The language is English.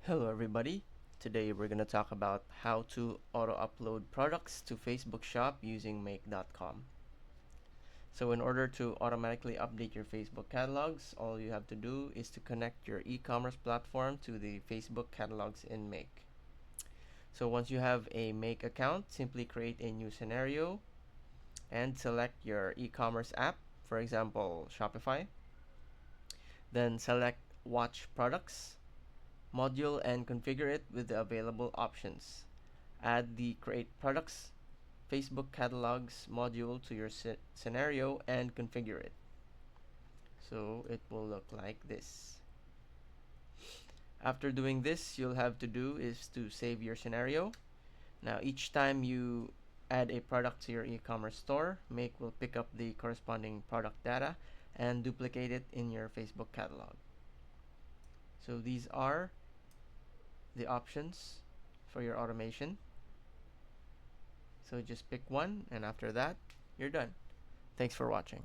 Hello everybody. Today we're going to talk about how to auto-upload products to Facebook Shop using make.com. So in order to automatically update your Facebook catalogs, all you have to do is to connect your e-commerce platform to the Facebook catalogs in Make. So once you have a Make account, simply create a new scenario and select your e-commerce app, for example, Shopify. Then select Watch Products module and configure it with the available options. Add the Create Products Facebook Catalogs module to your scenario and configure it. So it will look like this. After doing this, you'll have to do is to save your scenario. Now each time you add a product to your e-commerce store, Make will pick up the corresponding product data and duplicate it in your Facebook catalog. So these are the options for your automation. So just pick one, and after that, you're done. Thanks for watching.